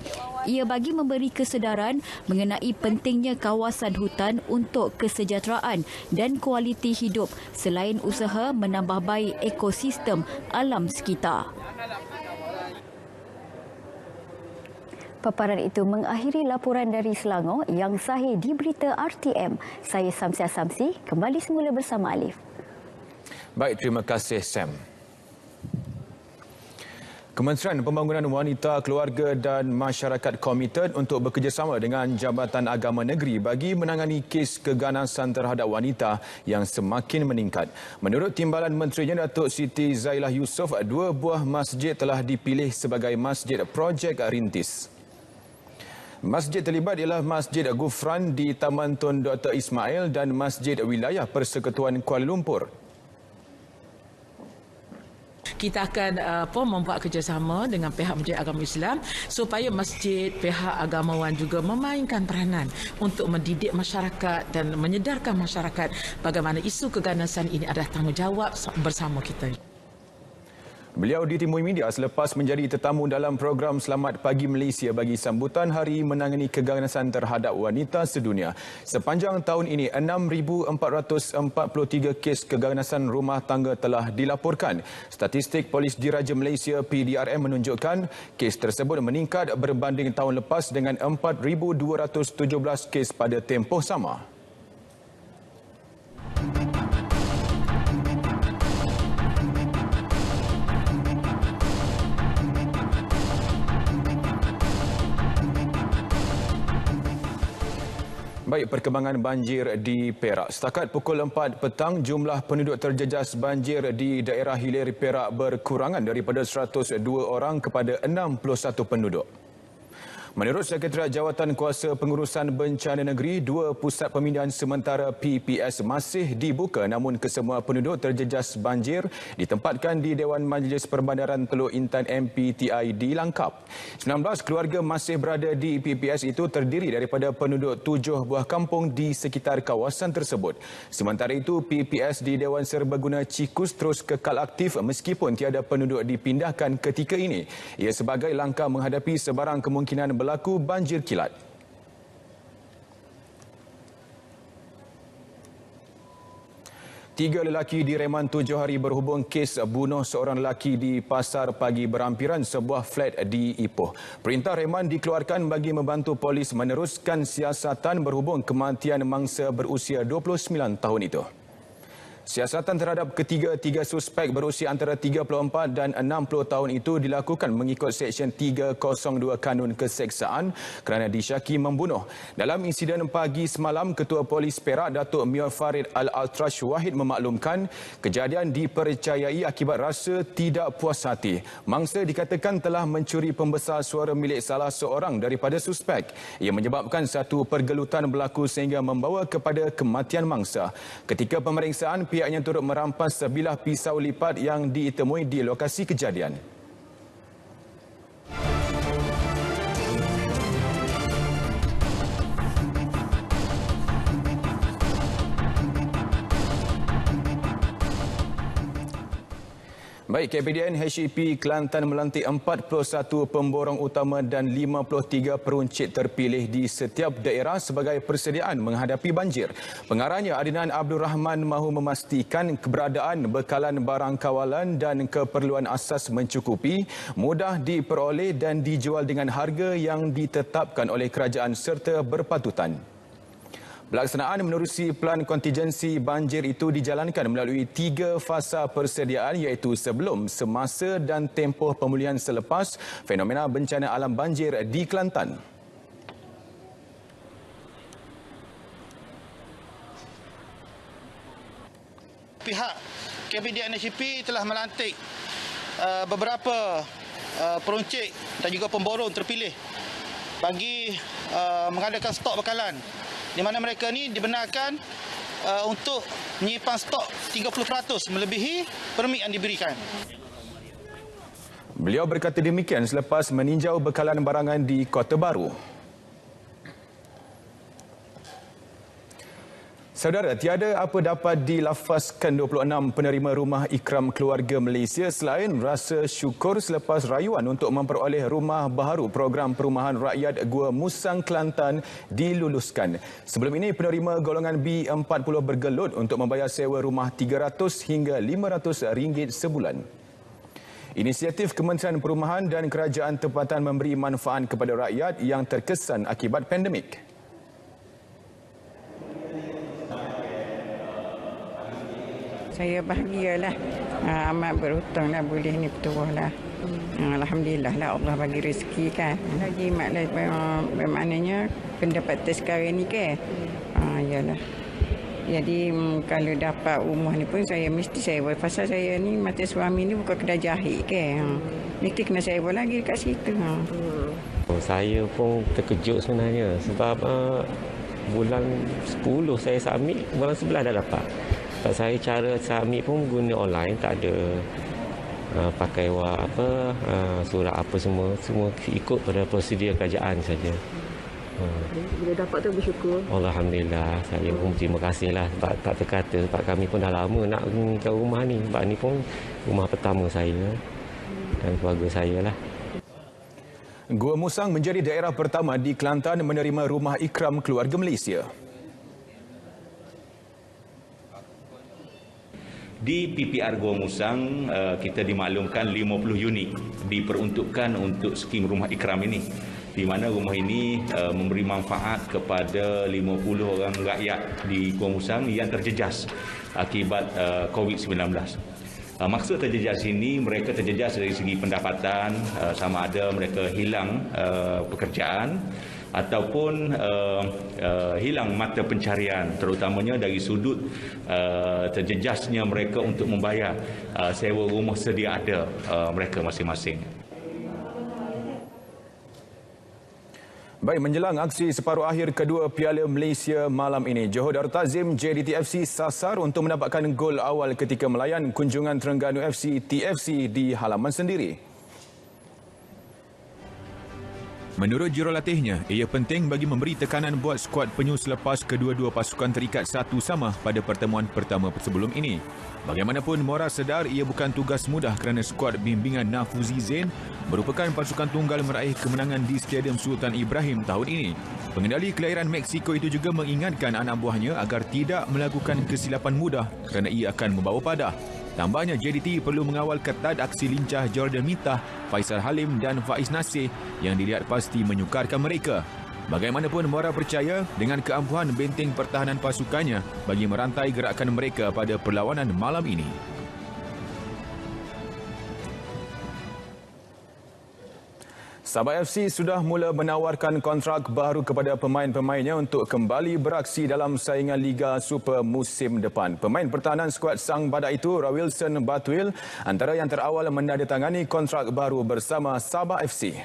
Ia bagi memberi kesedaran mengenai pentingnya kawasan hutan untuk kesejahteraan dan kualiti hidup selain usaha menambah baik ekosistem alam sekitar. Paparan itu mengakhiri laporan dari Selangor yang sahih di Berita RTM. Saya Samsia Samsi, kembali semula bersama Alif. Baik, terima kasih Sam. Kementerian Pembangunan Wanita, Keluarga dan Masyarakat komited untuk bekerjasama dengan Jabatan Agama Negeri bagi menangani kes keganasan terhadap wanita yang semakin meningkat. Menurut Timbalan Menterinya Datuk Siti Zailah Yusof, 2 buah masjid telah dipilih sebagai masjid projek rintis. Masjid terlibat ialah Masjid Gufran di Taman Tun Dr. Ismail dan Masjid Wilayah Persekutuan Kuala Lumpur. Kita akan membuat kerjasama dengan pihak Masjid Agama Islam supaya masjid, pihak agamawan juga memainkan peranan untuk mendidik masyarakat dan menyedarkan masyarakat bagaimana isu keganasan ini adalah tanggungjawab bersama kita. Beliau ditemui media selepas menjadi tetamu dalam program Selamat Pagi Malaysia bagi sambutan Hari Menangani Keganasan Terhadap Wanita Sedunia. Sepanjang tahun ini, 6,443 kes keganasan rumah tangga telah dilaporkan. Statistik Polis Diraja Malaysia PDRM menunjukkan kes tersebut meningkat berbanding tahun lepas dengan 4,217 kes pada tempoh sama. Baik, perkembangan banjir di Perak. Setakat pukul 4 petang, jumlah penduduk terjejas banjir di daerah hilir Perak berkurangan daripada 102 orang kepada 61 penduduk. Menurut Sekretariat Jawatan Kuasa Pengurusan Bencana Negeri, 2 pusat pemindahan sementara PPS masih dibuka namun kesemua penduduk terjejas banjir ditempatkan di Dewan Majlis Perbandaran Teluk Intan MPTI di Langkap. 19 keluarga masih berada di PPS itu terdiri daripada penduduk 7 buah kampung di sekitar kawasan tersebut. Sementara itu, PPS di Dewan Serbaguna Cikus terus kekal aktif meskipun tiada penduduk dipindahkan ketika ini. Ia sebagai langkah menghadapi sebarang kemungkinan berlaku banjir kilat. Tiga lelaki direman 7 hari berhubung kes bunuh seorang lelaki di Pasar Pagi Berhampiran, sebuah flat di Ipoh. Perintah reman dikeluarkan bagi membantu polis meneruskan siasatan berhubung kematian mangsa berusia 29 tahun itu. Siasatan terhadap ketiga-tiga suspek berusia antara 34 dan 60 tahun itu dilakukan mengikut Seksyen 302 Kanun Keseksaan kerana disyaki membunuh. Dalam insiden pagi semalam, Ketua Polis Perak Datuk Mio Farid Al-Altrash Wahid memaklumkan kejadian dipercayai akibat rasa tidak puas hati. Mangsa dikatakan telah mencuri pembesar suara milik salah seorang daripada suspek. Ia menyebabkan satu pergelutan berlaku sehingga membawa kepada kematian mangsa. Ketika pemeriksaan, pihaknya turut merampas sebilah pisau lipat yang ditemui di lokasi kejadian. Baik, KPDN HEP Kelantan melantik 41 pemborong utama dan 53 peruncit terpilih di setiap daerah sebagai persediaan menghadapi banjir. Pengarahnya Adnan Abdul Rahman mahu memastikan keberadaan bekalan barang kawalan dan keperluan asas mencukupi, mudah diperoleh dan dijual dengan harga yang ditetapkan oleh kerajaan serta berpatutan. Pelaksanaan menerusi pelan kontingensi banjir itu dijalankan melalui 3 fasa persediaan iaitu sebelum, semasa dan tempoh pemulihan selepas fenomena bencana alam banjir di Kelantan. Pihak KPDN HEP telah melantik beberapa peruncit dan juga pemborong terpilih bagi mengadakan stok bekalan, di mana mereka ni dibenarkan untuk menyimpan stok 30% melebihi permit yang diberikan. Beliau berkata demikian selepas meninjau bekalan barangan di Kota Baru. Saudara, tiada apa dapat dilafazkan 26 penerima rumah ikram keluarga Malaysia selain rasa syukur selepas rayuan untuk memperoleh rumah baharu program perumahan rakyat Gua Musang Kelantan diluluskan. Sebelum ini, penerima golongan B40 bergelut untuk membayar sewa rumah RM300 hingga RM500 sebulan. Inisiatif Kementerian Perumahan dan Kerajaan Tempatan memberi manfaat kepada rakyat yang terkesan akibat pandemik. Saya bahagialah, amat berhutang lah, boleh ni petuah lah. Alhamdulillah lah, Allah bagi rezeki kan. Lagi maknanya pendapatan sekarang ni ke. Yalah. Jadi kalau dapat rumah ni pun saya mesti sewa. Pasal saya ni mata suami ni bukan kedai jahit ke. Mesti kena sewa lagi dekat situ. Saya pun terkejut sebenarnya sebab bulan 10 saya submit, bulan 11 dah dapat. Saya cara submit pun guna online, tak ada pakai surat apa semua ikut pada prosedur kerajaan saja. Bila dapat tu bersyukur. Alhamdulillah, saya pun terima kasihlah sebab tak terkata, sebab kami pun dah lama nak ke rumah ni. Sebab ni pun rumah pertama saya dan keluarga saya lah. Gua Musang menjadi daerah pertama di Kelantan menerima rumah ikram keluarga Malaysia. Di PPR Gua Musang, kita dimaklumkan 50 unit diperuntukkan untuk skim rumah ikram ini, di mana rumah ini memberi manfaat kepada 50 orang rakyat di Gua Musang yang terjejas akibat COVID-19. Maksud terjejas ini, mereka terjejas dari segi pendapatan, sama ada mereka hilang pekerjaan ataupun hilang mata pencarian, terutamanya dari sudut terjejasnya mereka untuk membayar sewa rumah sedia ada mereka masing-masing. Baik, menjelang aksi separuh akhir kedua Piala Malaysia malam ini, Johor Darul Ta'zim JDT FC sasar untuk mendapatkan gol awal ketika melayan kunjungan Terengganu FC TFC di halaman sendiri. Menurut jurulatihnya, ia penting bagi memberi tekanan buat skuad penyu selepas kedua-dua pasukan terikat satu sama pada pertemuan pertama sebelum ini. Bagaimanapun, Mora sedar ia bukan tugas mudah kerana skuad bimbingan Nafuzi Zain merupakan pasukan tunggal meraih kemenangan di Stadium Sultan Ibrahim tahun ini. Pengendali kelahiran Meksiko itu juga mengingatkan anak buahnya agar tidak melakukan kesilapan mudah kerana ia akan membawa padah. Tambahnya, JDT perlu mengawal ketat aksi lincah Jordan Mitah, Faisal Halim dan Faiz Nasir yang dilihat pasti menyukarkan mereka. Bagaimanapun, Mora percaya dengan keampuhan benteng pertahanan pasukannya bagi merantai gerakan mereka pada perlawanan malam ini. Sabah FC sudah mula menawarkan kontrak baru kepada pemain-pemainnya untuk kembali beraksi dalam saingan Liga Super musim depan. Pemain pertahanan skuad Sang Badak itu, Rawilson Batwil, antara yang terawal menandatangani kontrak baru bersama Sabah FC.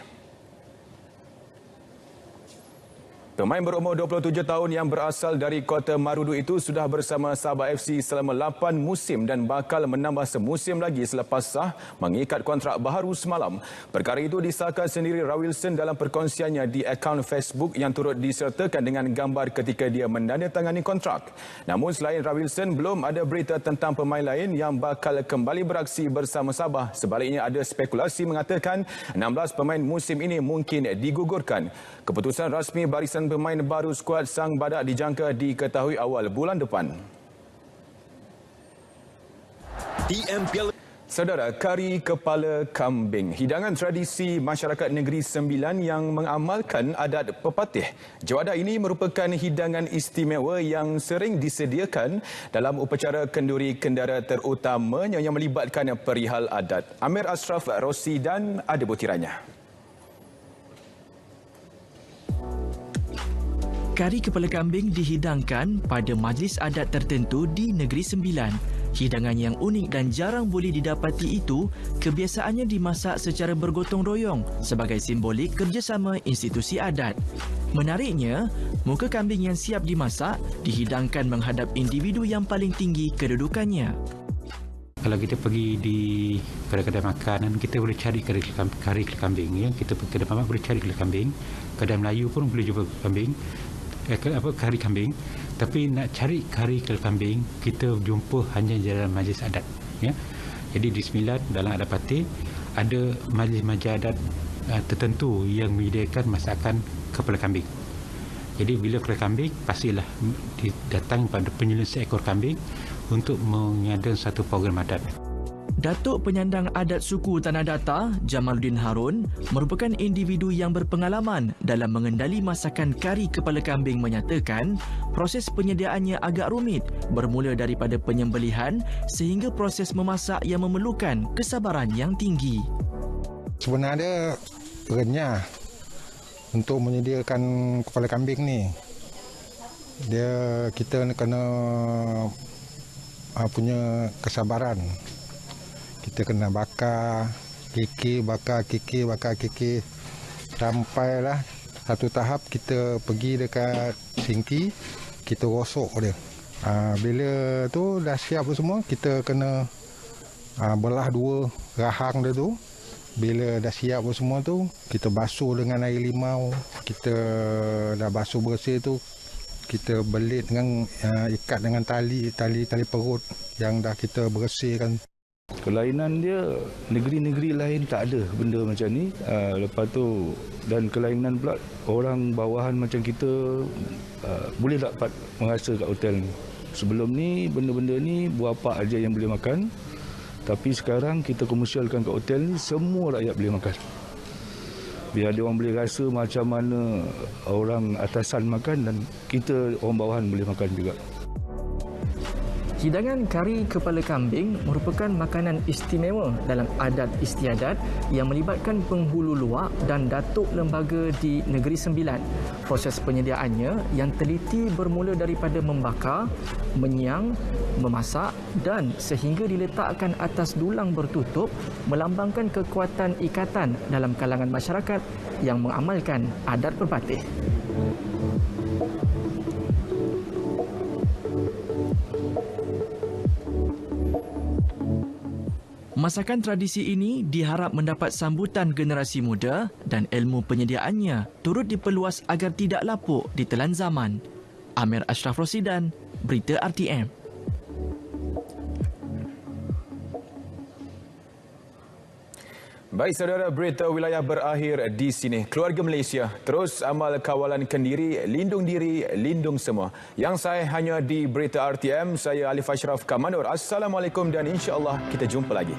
Pemain berumur 27 tahun yang berasal dari Kota Marudu itu sudah bersama Sabah FC selama 8 musim dan bakal menambah semusim lagi selepas sah mengikat kontrak baharu semalam. Perkara itu disahkan sendiri Rawilson dalam perkongsiannya di akaun Facebook yang turut disertakan dengan gambar ketika dia menandatangani kontrak. Namun selain Rawilson, belum ada berita tentang pemain lain yang bakal kembali beraksi bersama Sabah. Sebaliknya, ada spekulasi mengatakan 16 pemain musim ini mungkin digugurkan. Keputusan rasmi barisan pemain baru skuad Sang Badak dijangka diketahui awal bulan depan. Saudara, kari kepala kambing, hidangan tradisi masyarakat Negeri Sembilan yang mengamalkan adat pepatih. Jawada ini merupakan hidangan istimewa yang sering disediakan dalam upacara kenduri kendara terutamanya yang melibatkan perihal adat. Amir Ashraf Rosidan ada butirannya. Kari kepala kambing dihidangkan pada majlis adat tertentu di Negeri Sembilan. Hidangan yang unik dan jarang boleh didapati itu kebiasaannya dimasak secara bergotong royong sebagai simbolik kerjasama institusi adat. Menariknya, muka kambing yang siap dimasak dihidangkan menghadap individu yang paling tinggi kedudukannya. Kalau kita pergi di kedai-kedai makanan, kita boleh cari kari kambing. Ya. Kita pergi kedai mamak boleh cari kari kambing. Kedai Melayu pun boleh jumpa kambing. Kari kambing. Tapi nak cari kari kambing, kita jumpa hanya dalam majlis adat. Ya. Jadi di Sembilan, dalam adat Patih, ada majlis-majlis adat tertentu yang menyediakan masakan kepala kambing. Jadi bila kepala kambing, pastilah datang pada penyuluh seekor kambing untuk mengadakan satu program adat. Datuk Penyandang Adat Suku Tanah Datar, Jamaluddin Harun, merupakan individu yang berpengalaman dalam mengendali masakan kari kepala kambing menyatakan proses penyediaannya agak rumit bermula daripada penyembelihan sehingga proses memasak yang memerlukan kesabaran yang tinggi. Sebenarnya renyah untuk menyediakan kepala kambing ni. Kita kena punya kesabaran. Kita kena bakar kiki sampailah satu tahap kita pergi dekat sinki, kita rosok dia. Bila tu dah siap semua, kita kena belah dua rahang dia tu. Bila dah siap semua tu, kita basuh dengan air limau. Kita dah basuh bersih tu, kita belit dengan ikat dengan tali perut yang dah kita bersihkan. Kelainan dia, negeri-negeri lain tak ada benda macam ni. Lepas tu, dan kelainan pula orang bawahan macam kita boleh dapat merasa kat hotel ni. Sebelum ni, benda-benda ni berapa aja yang boleh makan. Tapi sekarang kita komersialkan kat hotel ni, semua rakyat boleh makan. Biar dia orang boleh rasa macam mana orang atasan makan dan kita orang bawahan boleh makan juga. Hidangan kari kepala kambing merupakan makanan istimewa dalam adat istiadat yang melibatkan penghulu luak dan datuk lembaga di Negeri Sembilan. Proses penyediaannya yang teliti bermula daripada membakar, menyiang, memasak dan sehingga diletakkan atas dulang bertutup melambangkan kekuatan ikatan dalam kalangan masyarakat yang mengamalkan adat berpatih. Masakan tradisi ini diharap mendapat sambutan generasi muda dan ilmu penyediaannya turut diperluas agar tidak lapuk di telan zaman. Amir Ashraf Rosidan, Berita RTM. Baik saudara, berita wilayah berakhir di sini. Keluarga Malaysia, terus amal kawalan kendiri, lindung semua. Yang saya hanya di Berita RTM, saya Alif Ashraf Kamanur. Assalamualaikum dan insya-Allah kita jumpa lagi.